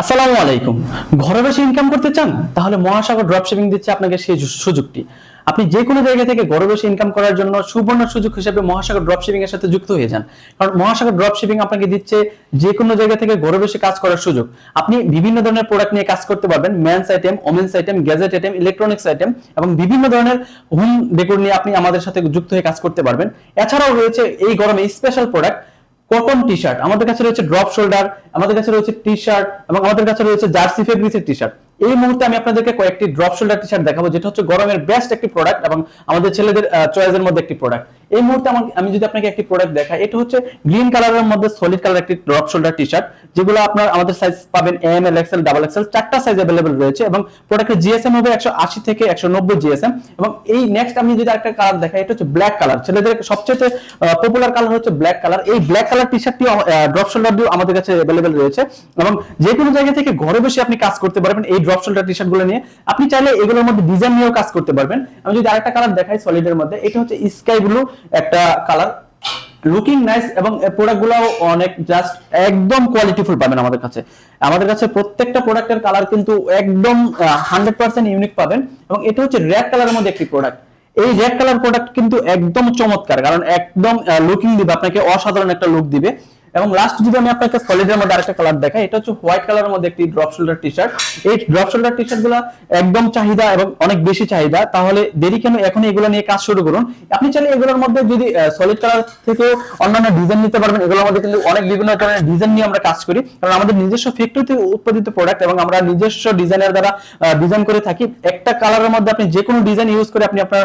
আসসালামু আলাইকুম। ঘরে বসে ইনকাম করতে চান, তাহলে মহাসাগর ড্রপশিপিং দিচ্ছে আপনাকে সেই সুযোগটি। আপনি যে কোনো জায়গা থেকে ঘরে বসে ইনকাম করার জন্য সুবর্ণ সুযোগ হিসেবে মহাসাগর ড্রপশিপিং এর সাথে যুক্ত হয়ে যান। কারণ মহাসাগর ড্রপশিপিং আপনাকে দিচ্ছে যে কোনো জায়গা থেকে ঘরে বসে কাজ করার সুযোগ। আপনি বিভিন্ন ধরনের প্রোডাক্ট নিয়ে কাজ করতে পারবেন, men's item, women's item, gadget item, electronics item এবং বিভিন্ন ধরনের হোম ডেকোর নিয়ে আপনি আমাদের সাথে যুক্ত হয়ে কাজ করতে পারবেন। এছাড়াও রয়েছে এই গরমে special product cotton T shirt, আমাদের কাছে রয়েছে ড্রপ শোল্ডার, আমাদের কাছে রয়েছে টি শার্ট এবং আমাদের কাছে রয়েছে জার্সি ফেব্রিক্সের টি শার্ট। এই মুহূর্তে আমি আপনাদেরকে কয়েকটি ড্রপ শোল্ডার টি শার্ট দেখাবো, যেটা হচ্ছে গরমের বেস্ট একটি প্রোডাক্ট এবং আমাদের ছেলেদের চয়েসের মধ্যে একটি প্রোডাক্ট। এই মুহূর্তে আমি যদি আপনাকে একটি প্রোডাক্ট দেখাই, এটা হচ্ছে গ্রিন কালারের মধ্যে সলিড কালার একটি ড্রপ শোল্ডার টি শার্ট, যেগুলো আপনার আমাদের সাইজ পাবেন এম, এল, এক্সেল, ডাবল এক্সেল, চারটা সাইজ अवेलेबल রয়েছে এবং প্রোডাক্টের জিএসএম হবে 180 থেকে 190 জিএসএম। এবং এই নেক্সট আমি যদি একটা কালার দেখাই, এটা হচ্ছে ব্ল্যাক কালার, ছেলেদের সবচেয়ে পপুলার কালার হচ্ছে ব্ল্যাক কালার। এই ব্ল্যাক কালার টি শার্টটি ড্রপ শোল্ডার দিয়ে আমাদের কাছে अवेलेबल রয়েছে এবং যে কোনো জায়গা থেকে ঘরে বসে আপনি কাজ করতে পারবেন এই ড্রপ শোল্ডার টি শার্ট গুলো নিয়ে। আপনি চাইলে এগুলোর মধ্যে ডিজাইন নিয়েও কাজ করতে পারবেন। আমি যদি আরেকটা কালার দেখাই সলিডের মধ্যে, এটা হচ্ছে স্কাই ব্লু একটা কালার, লুকিং নাইস এবং প্রোডাক্টগুলো অনেক জাস্ট একদম কোয়ালিটিফুল পাবেন আমাদের কাছে। আমাদের কাছে প্রত্যেকটা প্রোডাক্টের কালার কিন্তু একদম 100% ইউনিক পাবেন। এবং এটা হচ্ছে রেড কালারের মধ্যে একটি প্রোডাক্ট। এই রেড কালার প্রোডাক্ট কিন্তু একদম চমৎকার, কারণ একদম লুকিং দিবে আপনাকে, অসাধারণ একটা লুক দিবে। এবং লাস্ট যদি আমি আপনাকে সলিডের মধ্যে আরেকটা কালার দেখাই, এটা হচ্ছে হোয়াইট কালারের মধ্যে একটি ড্রপ শোল্ডার টি শার্ট। এই ড্রপ শোল্ডার টি শার্ট গুলো একদম চাহিদা এবং অনেক বেশি চাহিদা, তাহলে দেরি কেন, এখন এগুলো নিয়ে কাজ শুরু করুন। আপনি চাইলে এগুলোর মধ্যে যদি সলিড কালার থেকে অন্যান্য ডিজাইন নিতে পারবেন। এগুলোর মধ্যে কিন্তু অনেক বিভিন্ন ধরনের ডিজাইন নিয়ে আমরা কাজ করি, কারণ আমাদের নিজস্ব ফ্যাক্টরিতে উৎপাদিত প্রোডাক্ট এবং আমরা নিজস্ব ডিজাইনের দ্বারা ডিজাইন করে থাকি। একটা কালারের মধ্যে আপনি যে কোনো ডিজাইন ইউজ করে আপনি আপনার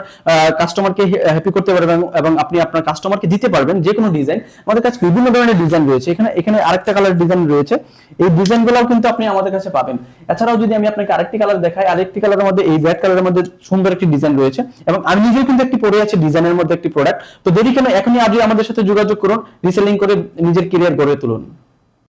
কাস্টমারকে হ্যাপি করতে পারবেন এবং আপনি আপনার কাস্টমারকে দিতে পারবেন যে কোনো ডিজাইন। আমাদের কাছে বিভিন্ন ধরনের ডিজাইন রয়েছে, এখানে আরেকটা কালার ডিজাইন রয়েছে, এই ডিজাইনগুলোও কিন্তু আপনি আমাদের কাছে পাবেন। এছাড়াও যদি আমি আপনাকে আরেকটি কালার দেখাই, আরেকটি কালারের মধ্যে এই রেড কালারের মধ্যে সুন্দর একটি ডিজাইন রয়েছে এবং আমি নিজেও কিন্তু একটি পরে আছি ডিজাইনের মধ্যে একটি প্রোডাক্ট। তো দেরি কেন, এখনই আজই আমাদের সাথে যোগাযোগ করুন, রিসেলিং করে নিজের ক্যারিয়ার গড়ে তুলুন।